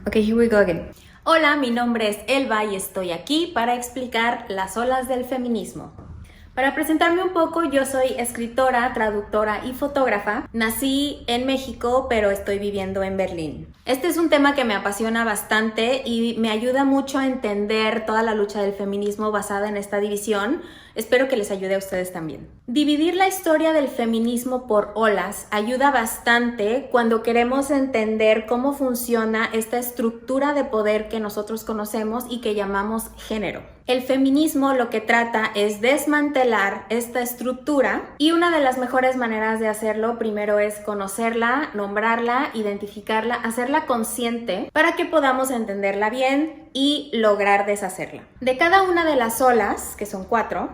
Okay, here we go again. Hola, mi nombre es Elba y estoy aquí para explicar las olas del feminismo. Para presentarme un poco, yo soy escritora, traductora y fotógrafa. Nací en México, pero estoy viviendo en Berlín. Este es un tema que me apasiona bastante y me ayuda mucho a entender toda la lucha del feminismo basada en esta división. Espero que les ayude a ustedes también. Dividir la historia del feminismo por olas ayuda bastante cuando queremos entender cómo funciona esta estructura de poder que nosotros conocemos y que llamamos género. El feminismo lo que trata es desmantelar esta estructura y una de las mejores maneras de hacerlo primero es conocerla, nombrarla, identificarla, hacerla consciente para que podamos entenderla bien y lograr deshacerla. De cada una de las olas, que son 4,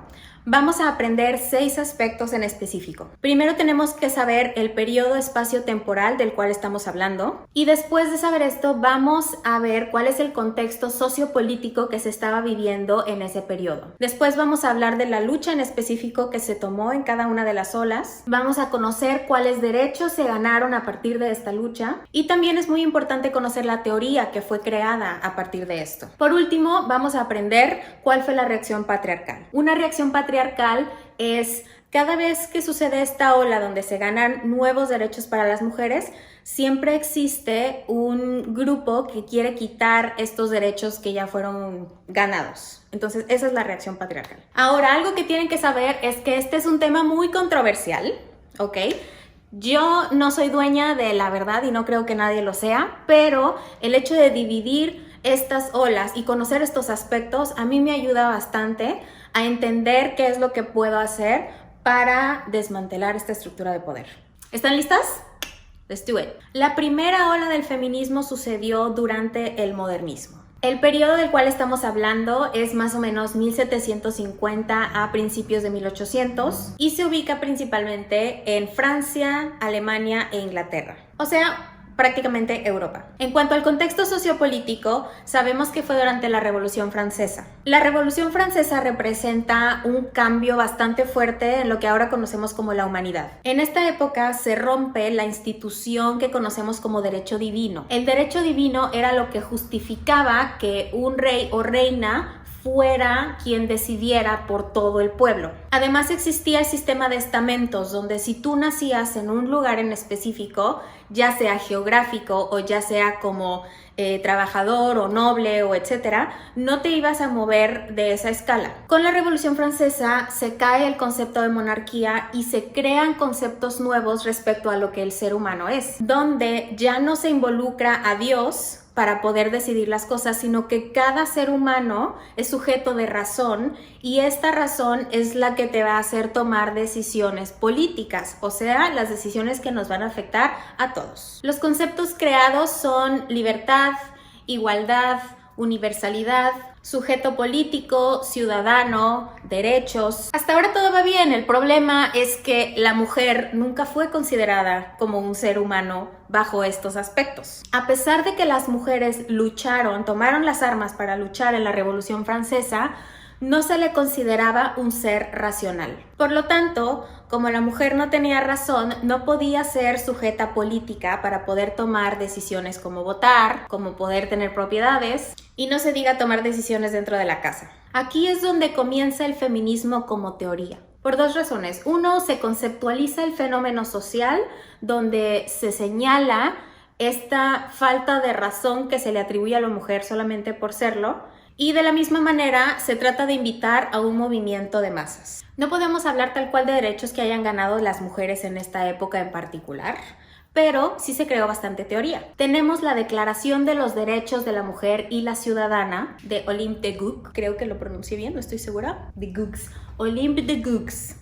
vamos a aprender 6 aspectos en específico. Primero tenemos que saber el periodo espacio-temporal del cual estamos hablando y después de saber esto vamos a ver cuál es el contexto sociopolítico que se estaba viviendo en ese periodo. Después vamos a hablar de la lucha en específico que se tomó en cada una de las olas. Vamos a conocer cuáles derechos se ganaron a partir de esta lucha y también es muy importante conocer la teoría que fue creada a partir de esto. Por último, vamos a aprender cuál fue la reacción patriarcal. Una reacción patriarcal es cada vez que sucede esta ola donde se ganan nuevos derechos para las mujeres, siempre existe un grupo que quiere quitar estos derechos que ya fueron ganados. Entonces, esa es la reacción patriarcal. Ahora, algo que tienen que saber es que este es un tema muy controversial, ¿ok? Yo no soy dueña de la verdad y no creo que nadie lo sea, pero el hecho de dividir estas olas y conocer estos aspectos a mí me ayuda bastante a entender qué es lo que puedo hacer para desmantelar esta estructura de poder. ¿Están listas? Let's do it. La primera ola del feminismo sucedió durante el modernismo. El periodo del cual estamos hablando es más o menos 1750 a principios de 1800 y se ubica principalmente en Francia, Alemania e Inglaterra. O sea, prácticamente Europa. En cuanto al contexto sociopolítico, sabemos que fue durante la Revolución Francesa. La Revolución Francesa representa un cambio bastante fuerte en lo que ahora conocemos como la humanidad. En esta época se rompe la institución que conocemos como derecho divino. El derecho divino era lo que justificaba que un rey o reina fuera quien decidiera por todo el pueblo. Además existía el sistema de estamentos, donde si tú nacías en un lugar en específico, ya sea geográfico o ya sea como trabajador o noble o etcétera, no te ibas a mover de esa escala. Con la Revolución Francesa se cae el concepto de monarquía y se crean conceptos nuevos respecto a lo que el ser humano es, donde ya no se involucra a Dios para poder decidir las cosas, sino que cada ser humano es sujeto de razón y esta razón es la que te va a hacer tomar decisiones políticas, o sea, las decisiones que nos van a afectar a todos. Los conceptos creados son libertad, igualdad, universalidad, sujeto político, ciudadano, derechos. Hasta ahora todo va bien. El problema es que la mujer nunca fue considerada como un ser humano bajo estos aspectos. A pesar de que las mujeres lucharon, tomaron las armas para luchar en la Revolución Francesa, no se le consideraba un ser racional. Por lo tanto, como la mujer no tenía razón, no podía ser sujeta política para poder tomar decisiones como votar, como poder tener propiedades y no se diga tomar decisiones dentro de la casa. Aquí es donde comienza el feminismo como teoría. Por 2 razones. Uno, se conceptualiza el fenómeno social donde se señala esta falta de razón que se le atribuye a la mujer solamente por serlo. Y de la misma manera se trata de invitar a un movimiento de masas. No podemos hablar tal cual de derechos que hayan ganado las mujeres en esta época en particular, pero sí se creó bastante teoría. Tenemos la Declaración de los Derechos de la Mujer y la Ciudadana de Olympe de Gouges, creo que lo pronuncié bien, no estoy segura, de Gouges, Olympe de Gouges.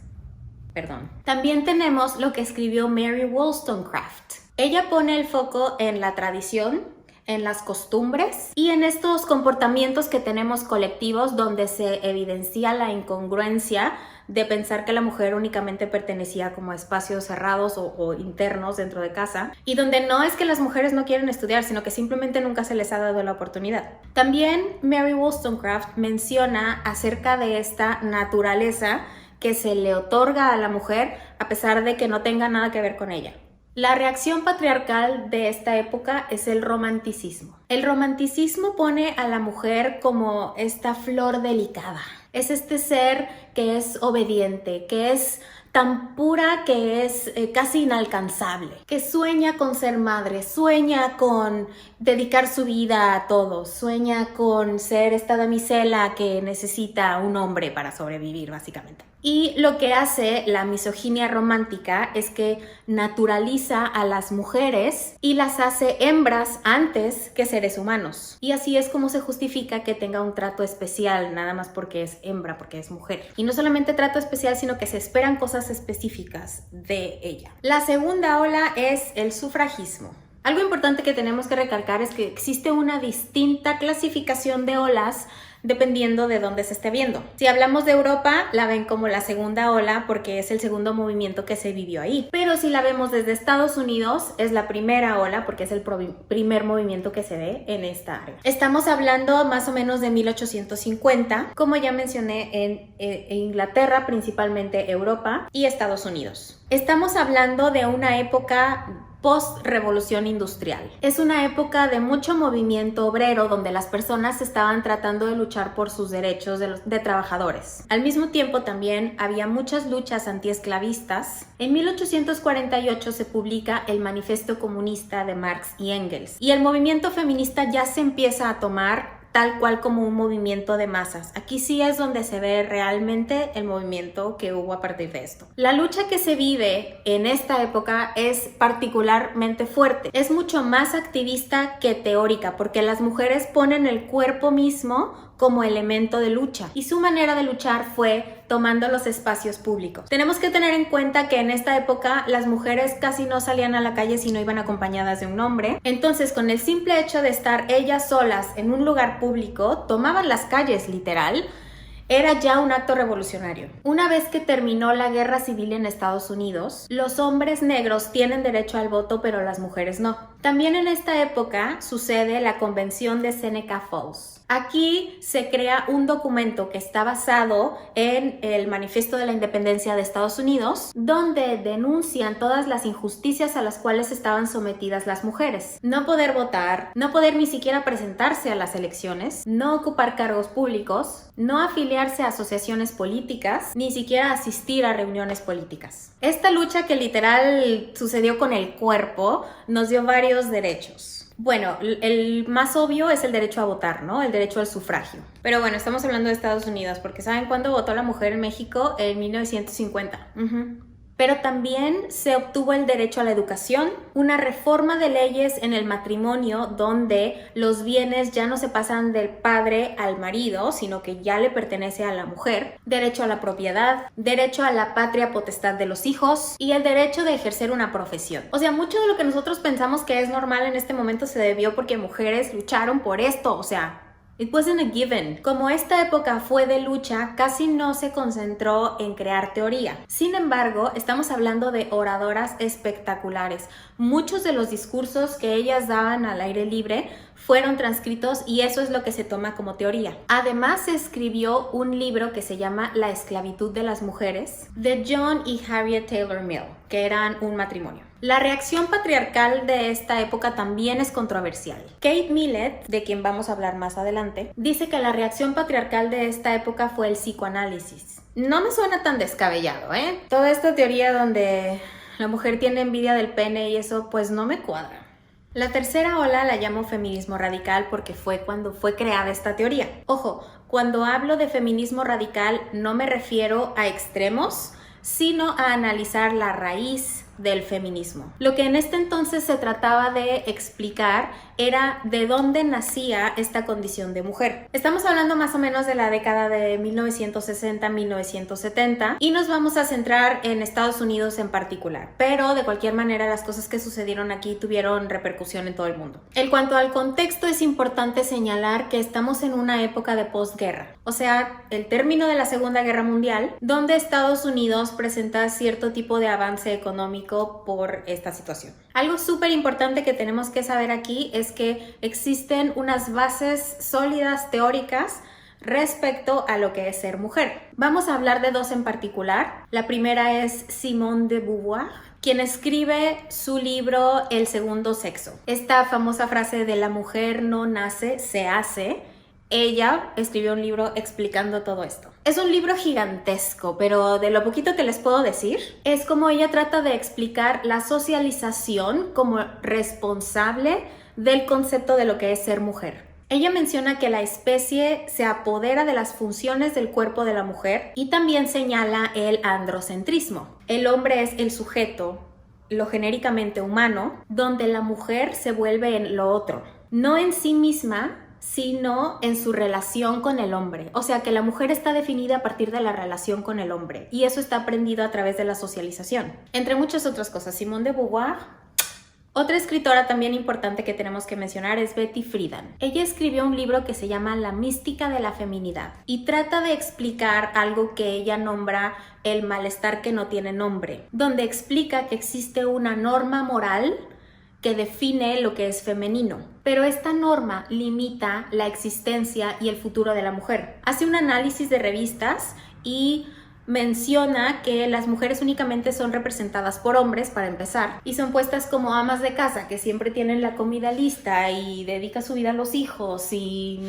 Perdón. También tenemos lo que escribió Mary Wollstonecraft. Ella pone el foco en la tradición, en las costumbres y en estos comportamientos que tenemos colectivos donde se evidencia la incongruencia de pensar que la mujer únicamente pertenecía como a espacios cerrados o internos dentro de casa y donde no es que las mujeres no quieren estudiar, sino que simplemente nunca se les ha dado la oportunidad. También Mary Wollstonecraft menciona acerca de esta naturaleza que se le otorga a la mujer a pesar de que no tenga nada que ver con ella. La reacción patriarcal de esta época es el romanticismo. El romanticismo pone a la mujer como esta flor delicada. Es este ser que es obediente, que es tan pura que es casi inalcanzable, que sueña con ser madre, sueña con dedicar su vida a todos, sueña con ser esta damisela que necesita un hombre para sobrevivir, básicamente. Y lo que hace la misoginia romántica es que naturaliza a las mujeres y las hace hembras antes que seres humanos. Y así es como se justifica que tenga un trato especial, nada más porque es hembra, porque es mujer. Y no solamente trato especial, sino que se esperan cosas específicas de ella. La segunda ola es el sufragismo. Algo importante que tenemos que recalcar es que existe una distinta clasificación de olas dependiendo de dónde se esté viendo. Si hablamos de Europa, la ven como la segunda ola porque es el segundo movimiento que se vivió ahí. Pero si la vemos desde Estados Unidos, es la primera ola porque es el primer movimiento que se ve en esta área. Estamos hablando más o menos de 1850, como ya mencioné, en Inglaterra, principalmente Europa y Estados Unidos. Estamos hablando de una época post-revolución industrial. Es una época de mucho movimiento obrero donde las personas estaban tratando de luchar por sus derechos de trabajadores. Al mismo tiempo también había muchas luchas antiesclavistas. En 1848 se publica el Manifiesto Comunista de Marx y Engels y el movimiento feminista ya se empieza a tomar tal cual como un movimiento de masas. Aquí sí es donde se ve realmente el movimiento que hubo a partir de esto. La lucha que se vive en esta época es particularmente fuerte. Es mucho más activista que teórica, porque las mujeres ponen el cuerpo mismo como elemento de lucha y su manera de luchar fue tomando los espacios públicos. Tenemos que tener en cuenta que en esta época las mujeres casi no salían a la calle si no iban acompañadas de un hombre. Entonces, con el simple hecho de estar ellas solas en un lugar público, tomaban las calles literal. Era ya un acto revolucionario. Una vez que terminó la guerra civil en Estados Unidos, los hombres negros tienen derecho al voto, pero las mujeres no. También en esta época sucede la Convención de Seneca Falls. Aquí se crea un documento que está basado en el Manifiesto de la Independencia de Estados Unidos, donde denuncian todas las injusticias a las cuales estaban sometidas las mujeres. No poder votar, no poder ni siquiera presentarse a las elecciones, no ocupar cargos públicos, no afiliarse a asociaciones políticas, ni siquiera asistir a reuniones políticas. Esta lucha que literal sucedió con el cuerpo nos dio varios derechos. Bueno, el más obvio es el derecho a votar, ¿no? El derecho al sufragio. Pero bueno, estamos hablando de Estados Unidos, porque ¿saben cuándo votó la mujer en México? En 1950. Pero también se obtuvo el derecho a la educación, una reforma de leyes en el matrimonio donde los bienes ya no se pasan del padre al marido, sino que ya le pertenece a la mujer, derecho a la propiedad, derecho a la patria potestad de los hijos y el derecho de ejercer una profesión. O sea, mucho de lo que nosotros pensamos que es normal en este momento se debió porque mujeres lucharon por esto, o sea, it wasn't a given. Como esta época fue de lucha, casi no se concentró en crear teoría. Sin embargo, estamos hablando de oradoras espectaculares. Muchos de los discursos que ellas daban al aire libre fueron transcritos y eso es lo que se toma como teoría. Además, se escribió un libro que se llama La esclavitud de las mujeres, de John y Harriet Taylor Mill, que eran un matrimonio. La reacción patriarcal de esta época también es controversial. Kate Millett, de quien vamos a hablar más adelante, dice que la reacción patriarcal de esta época fue el psicoanálisis. No me suena tan descabellado, ¿eh? Toda esta teoría donde la mujer tiene envidia del pene y eso pues no me cuadra. La tercera ola la llamo feminismo radical porque fue cuando fue creada esta teoría. Ojo, cuando hablo de feminismo radical no me refiero a extremos, sino a analizar la raíz del feminismo. Lo que en este entonces se trataba de explicar era de dónde nacía esta condición de mujer. Estamos hablando más o menos de la década de 1960-1970 y nos vamos a centrar en Estados Unidos en particular, pero de cualquier manera las cosas que sucedieron aquí tuvieron repercusión en todo el mundo. En cuanto al contexto, es importante señalar que estamos en una época de posguerra, o sea, el término de la Segunda Guerra Mundial, donde Estados Unidos presenta cierto tipo de avance económico por esta situación. Algo súper importante que tenemos que saber aquí es que existen unas bases sólidas teóricas respecto a lo que es ser mujer. Vamos a hablar de dos en particular. La primera es Simone de Beauvoir quien escribe su libro El segundo sexo. Esta famosa frase de la mujer no nace, se hace. Ella escribió un libro explicando todo esto. Es un libro gigantesco, pero de lo poquito que les puedo decir, es como ella trata de explicar la socialización como responsable del concepto de lo que es ser mujer. Ella menciona que la especie se apodera de las funciones del cuerpo de la mujer y también señala el androcentrismo. El hombre es el sujeto, lo genéricamente humano, donde la mujer se vuelve en lo otro, no en sí misma, sino en su relación con el hombre. O sea que la mujer está definida a partir de la relación con el hombre y eso está aprendido a través de la socialización. Entre muchas otras cosas, Simone de Beauvoir. Otra escritora también importante que tenemos que mencionar es Betty Friedan. Ella escribió un libro que se llama La mística de la feminidad y trata de explicar algo que ella nombra el malestar que no tiene nombre, donde explica que existe una norma moral que define lo que es femenino, pero esta norma limita la existencia y el futuro de la mujer. Hace un análisis de revistas y menciona que las mujeres únicamente son representadas por hombres para empezar y son puestas como amas de casa que siempre tienen la comida lista y dedica su vida a los hijos y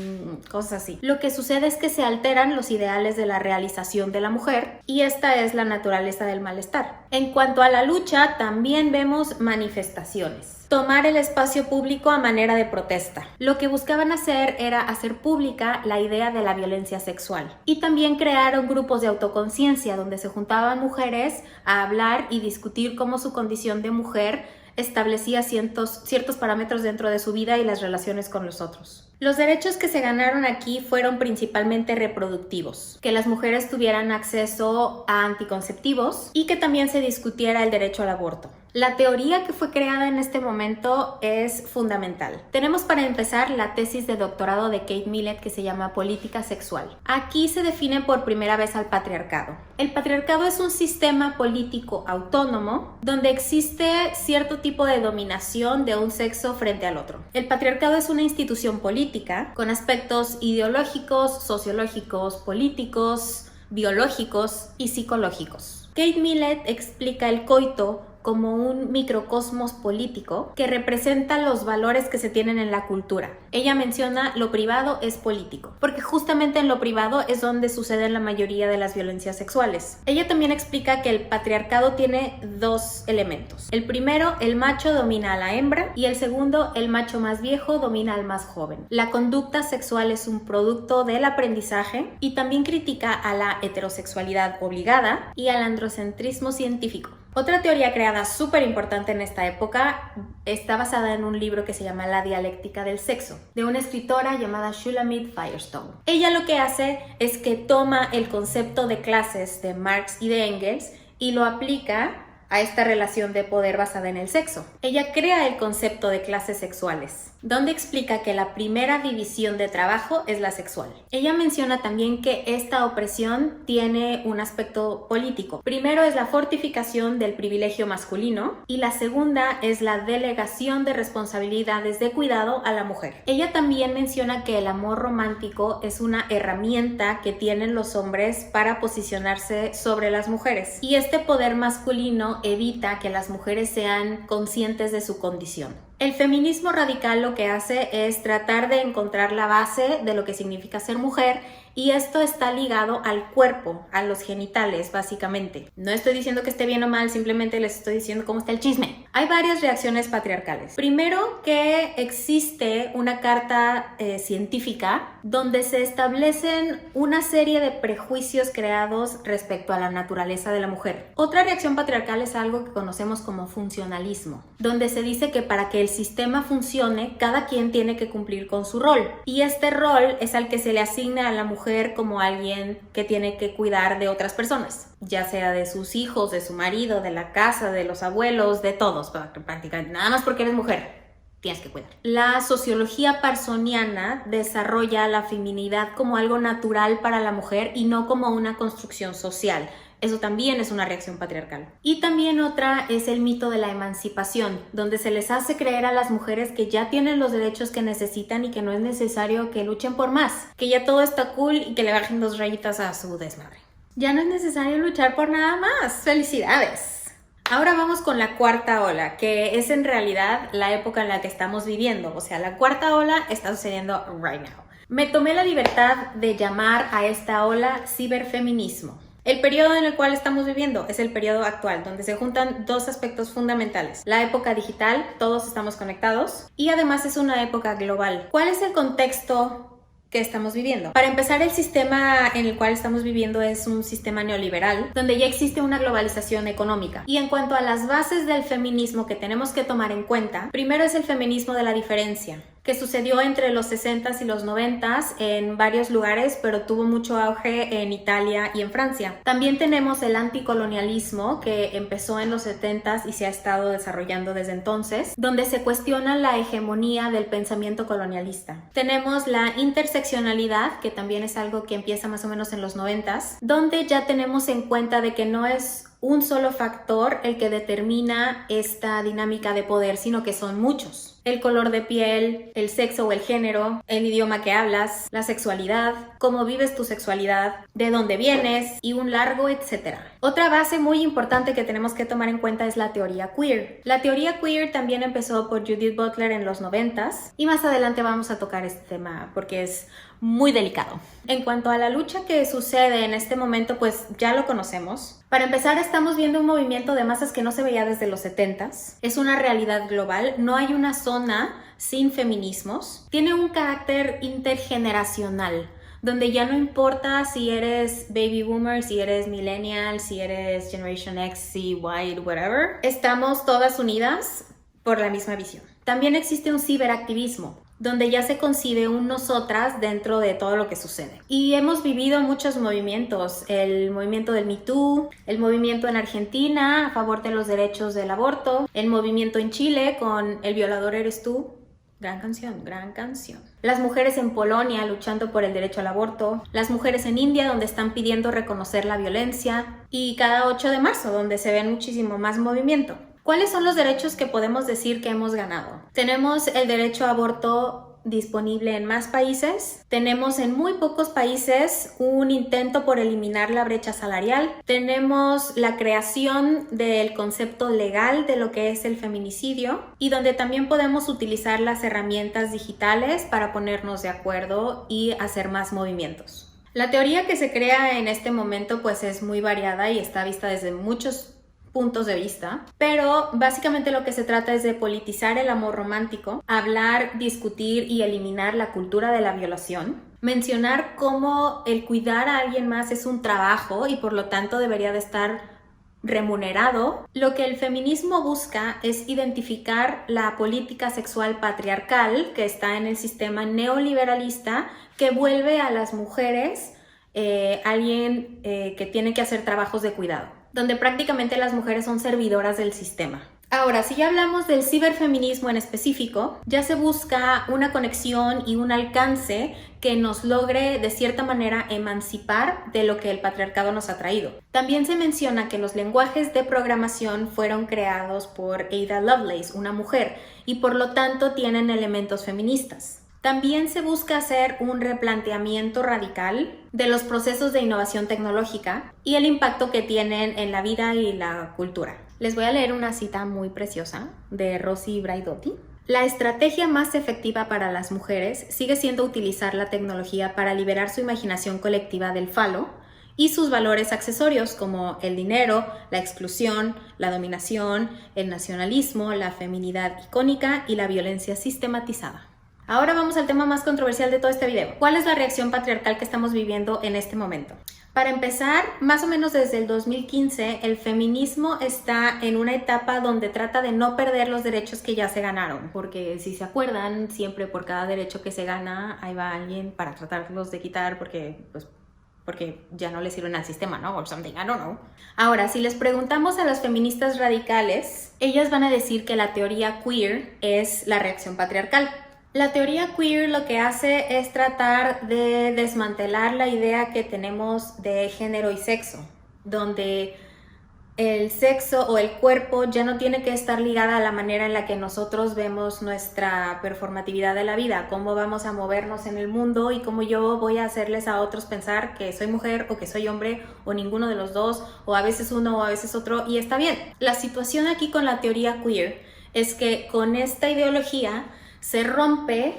cosas así. Lo que sucede es que se alteran los ideales de la realización de la mujer y esta es la naturaleza del malestar. En cuanto a la lucha, también vemos manifestaciones. Tomar el espacio público a manera de protesta. Lo que buscaban hacer era hacer pública la idea de la violencia sexual. Y también crearon grupos de autoconciencia donde se juntaban mujeres a hablar y discutir cómo su condición de mujer establecía ciertos parámetros dentro de su vida y las relaciones con los otros. Los derechos que se ganaron aquí fueron principalmente reproductivos, que las mujeres tuvieran acceso a anticonceptivos y que también se discutiera el derecho al aborto. La teoría que fue creada en este momento es fundamental. Tenemos para empezar la tesis de doctorado de Kate Millett que se llama Política Sexual. Aquí se define por primera vez al patriarcado. El patriarcado es un sistema político autónomo donde existe cierto tipo de dominación de un sexo frente al otro. El patriarcado es una institución política con aspectos ideológicos, sociológicos, políticos, biológicos y psicológicos. Kate Millett explica el coito como un microcosmos político que representa los valores que se tienen en la cultura. Ella menciona lo privado es político, porque justamente en lo privado es donde suceden la mayoría de las violencias sexuales. Ella también explica que el patriarcado tiene dos elementos. El primero, el macho domina a la hembra y el segundo, el macho más viejo domina al más joven. La conducta sexual es un producto del aprendizaje y también critica a la heterosexualidad obligada y al androcentrismo científico. Otra teoría creada súper importante en esta época está basada en un libro que se llama La dialéctica del sexo, de una escritora llamada Shulamit Firestone. Ella lo que hace es que toma el concepto de clases de Marx y de Engels y lo aplica a esta relación de poder basada en el sexo. Ella crea el concepto de clases sexuales, donde explica que la primera división de trabajo es la sexual. Ella menciona también que esta opresión tiene un aspecto político. Primero es la fortificación del privilegio masculino y la segunda es la delegación de responsabilidades de cuidado a la mujer. Ella también menciona que el amor romántico es una herramienta que tienen los hombres para posicionarse sobre las mujeres y este poder masculino evita que las mujeres sean conscientes de su condición. El feminismo radical lo que hace es tratar de encontrar la base de lo que significa ser mujer y esto está ligado al cuerpo, a los genitales básicamente. No estoy diciendo que esté bien o mal, simplemente les estoy diciendo cómo está el chisme. Hay varias reacciones patriarcales. Primero, que existe una carta científica donde se establecen una serie de prejuicios creados respecto a la naturaleza de la mujer. Otra reacción patriarcal es algo que conocemos como funcionalismo, donde se dice que para que el sistema funcione, cada quien tiene que cumplir con su rol. Y este rol es al que se le asigna a la mujer como alguien que tiene que cuidar de otras personas, ya sea de sus hijos, de su marido, de la casa, de los abuelos, de todos, prácticamente. Nada más porque eres mujer, tienes que cuidar. La sociología parsoniana desarrolla la feminidad como algo natural para la mujer y no como una construcción social. Eso también es una reacción patriarcal. Y también otra es el mito de la emancipación, donde se les hace creer a las mujeres que ya tienen los derechos que necesitan y que no es necesario que luchen por más, que ya todo está cool y que le bajen 2 rayitas a su desmadre. Ya no es necesario luchar por nada más. ¡Felicidades! Ahora vamos con la cuarta ola, que es en realidad la época en la que estamos viviendo. O sea, la cuarta ola está sucediendo right now. Me tomé la libertad de llamar a esta ola ciberfeminismo. El periodo en el cual estamos viviendo es el periodo actual, donde se juntan dos aspectos fundamentales. La época digital, todos estamos conectados, y además es una época global. ¿Cuál es el contexto que estamos viviendo? Para empezar, el sistema en el cual estamos viviendo es un sistema neoliberal, donde ya existe una globalización económica. Y en cuanto a las bases del feminismo que tenemos que tomar en cuenta, primero es el feminismo de la diferencia, que sucedió entre los 60s y los 90s en varios lugares, pero tuvo mucho auge en Italia y en Francia. También tenemos el anticolonialismo, que empezó en los 70s y se ha estado desarrollando desde entonces, donde se cuestiona la hegemonía del pensamiento colonialista. Tenemos la interseccionalidad, que también es algo que empieza más o menos en los 90s, donde ya tenemos en cuenta de que no es un solo factor el que determina esta dinámica de poder, sino que son muchos. El color de piel, el sexo o el género, el idioma que hablas, la sexualidad, cómo vives tu sexualidad, de dónde vienes y un largo etcétera. Otra base muy importante que tenemos que tomar en cuenta es la teoría queer. La teoría queer también empezó por Judith Butler en los 90s y más adelante vamos a tocar este tema porque es muy delicado. En cuanto a la lucha que sucede en este momento, pues ya lo conocemos. Para empezar, estamos viendo un movimiento de masas que no se veía desde los 70s. Es una realidad global, no hay una zona sin feminismos. Tiene un carácter intergeneracional, donde ya no importa si eres baby boomer, si eres millennial, si eres Generation X, Y, whatever. Estamos todas unidas por la misma visión. También existe un ciberactivismo, donde ya se concibe un nosotras dentro de todo lo que sucede. Y hemos vivido muchos movimientos, el movimiento del Me Too, el movimiento en Argentina a favor de los derechos del aborto, el movimiento en Chile con El violador eres tú. Gran canción, gran canción. Las mujeres en Polonia luchando por el derecho al aborto, las mujeres en India donde están pidiendo reconocer la violencia, y cada 8 de marzo donde se ve muchísimo más movimiento. ¿Cuáles son los derechos que podemos decir que hemos ganado? Tenemos el derecho a aborto disponible en más países. Tenemos en muy pocos países un intento por eliminar la brecha salarial. Tenemos la creación del concepto legal de lo que es el feminicidio y donde también podemos utilizar las herramientas digitales para ponernos de acuerdo y hacer más movimientos. La teoría que se crea en este momento pues es muy variada y está vista desde muchos puntos de vista, pero básicamente lo que se trata es de politizar el amor romántico, hablar, discutir y eliminar la cultura de la violación, mencionar cómo el cuidar a alguien más es un trabajo y por lo tanto debería de estar remunerado. Lo que el feminismo busca es identificar la política sexual patriarcal que está en el sistema neoliberalista que vuelve a las mujeres alguien que tiene que hacer trabajos de cuidado, donde prácticamente las mujeres son servidoras del sistema. Ahora, si ya hablamos del ciberfeminismo en específico, ya se busca una conexión y un alcance que nos logre de cierta manera emancipar de lo que el patriarcado nos ha traído. También se menciona que los lenguajes de programación fueron creados por Ada Lovelace, una mujer, y por lo tanto tienen elementos feministas. También se busca hacer un replanteamiento radical de los procesos de innovación tecnológica y el impacto que tienen en la vida y la cultura. Les voy a leer una cita muy preciosa de Rosy Braidotti. La estrategia más efectiva para las mujeres sigue siendo utilizar la tecnología para liberar su imaginación colectiva del falo y sus valores accesorios como el dinero, la exclusión, la dominación, el nacionalismo, la feminidad icónica y la violencia sistematizada. Ahora vamos al tema más controversial de todo este video. ¿Cuál es la reacción patriarcal que estamos viviendo en este momento? Para empezar, más o menos desde el 2015, el feminismo está en una etapa donde trata de no perder los derechos que ya se ganaron. Porque si se acuerdan, siempre por cada derecho que se gana, ahí va alguien para tratarlos de quitar porque ya no le sirven al sistema, ¿no? Or something, I don't know. Ahora, si les preguntamos a las feministas radicales, ellas van a decir que la teoría queer es la reacción patriarcal. La teoría queer lo que hace es tratar de desmantelar la idea que tenemos de género y sexo, donde el sexo o el cuerpo ya no tiene que estar ligada a la manera en la que nosotros vemos nuestra performatividad de la vida, cómo vamos a movernos en el mundo y cómo yo voy a hacerles a otros pensar que soy mujer o que soy hombre o ninguno de los dos, o a veces uno o a veces otro, y está bien. La situación aquí con la teoría queer es que con esta ideología se rompe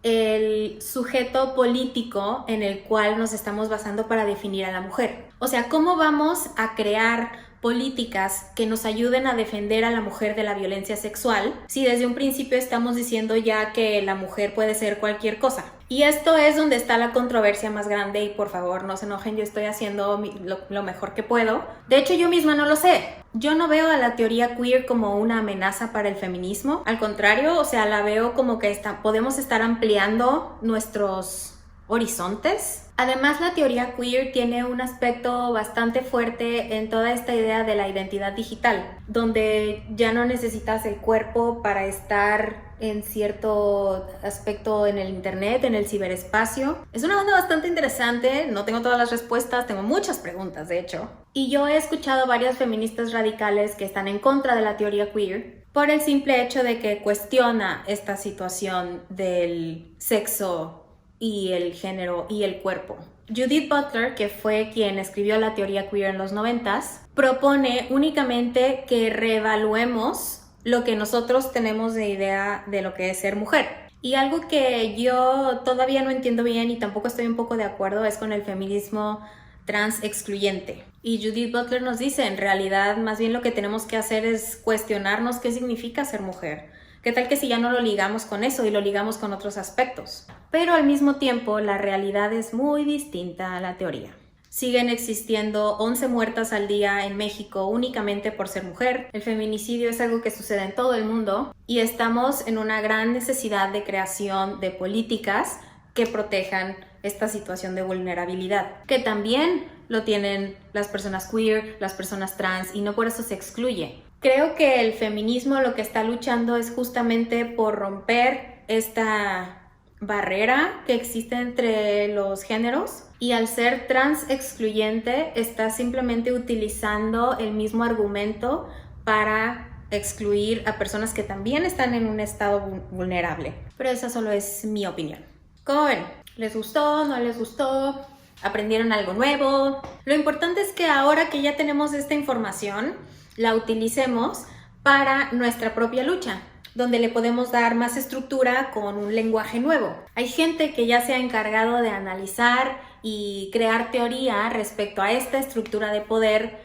el sujeto político en el cual nos estamos basando para definir a la mujer. O sea, ¿cómo vamos a crear políticas que nos ayuden a defender a la mujer de la violencia sexual si desde un principio estamos diciendo ya que la mujer puede ser cualquier cosa? Y esto es donde está la controversia más grande, y por favor no se enojen, yo estoy haciendo lo mejor que puedo. De hecho, yo misma no lo sé. Yo no veo a la teoría queer como una amenaza para el feminismo. Al contrario, o sea, la veo como que podemos estar ampliando nuestros horizontes. Además, la teoría queer tiene un aspecto bastante fuerte en toda esta idea de la identidad digital, donde ya no necesitas el cuerpo para estar en cierto aspecto en el internet, en el ciberespacio. Es una onda bastante interesante, no tengo todas las respuestas, tengo muchas preguntas de hecho. Y yo he escuchado varias feministas radicales que están en contra de la teoría queer por el simple hecho de que cuestiona esta situación del sexo y el género y el cuerpo. Judith Butler, que fue quien escribió la teoría queer en los 90s, propone únicamente que reevaluemos lo que nosotros tenemos de idea de lo que es ser mujer. Y algo que yo todavía no entiendo bien y tampoco estoy un poco de acuerdo es con el feminismo trans excluyente. Y Judith Butler nos dice, en realidad, más bien lo que tenemos que hacer es cuestionarnos qué significa ser mujer. ¿Qué tal que si ya no lo ligamos con eso y lo ligamos con otros aspectos? Pero al mismo tiempo, la realidad es muy distinta a la teoría. Siguen existiendo 11 muertas al día en México únicamente por ser mujer. El feminicidio es algo que sucede en todo el mundo y estamos en una gran necesidad de creación de políticas que protejan esta situación de vulnerabilidad, que también lo tienen las personas queer, las personas trans, y no por eso se excluye. Creo que el feminismo lo que está luchando es justamente por romper esta barrera que existe entre los géneros, y al ser trans excluyente está simplemente utilizando el mismo argumento para excluir a personas que también están en un estado vulnerable. Pero esa solo es mi opinión. ¿Cómo ven? ¿Les gustó? ¿No les gustó? ¿Aprendieron algo nuevo? Lo importante es que ahora que ya tenemos esta información, la utilicemos para nuestra propia lucha, donde le podemos dar más estructura con un lenguaje nuevo. Hay gente que ya se ha encargado de analizar y crear teoría respecto a esta estructura de poder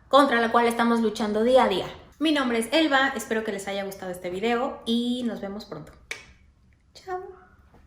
contra la cual estamos luchando día a día. Mi nombre es Elba, espero que les haya gustado este video y nos vemos pronto. Chao.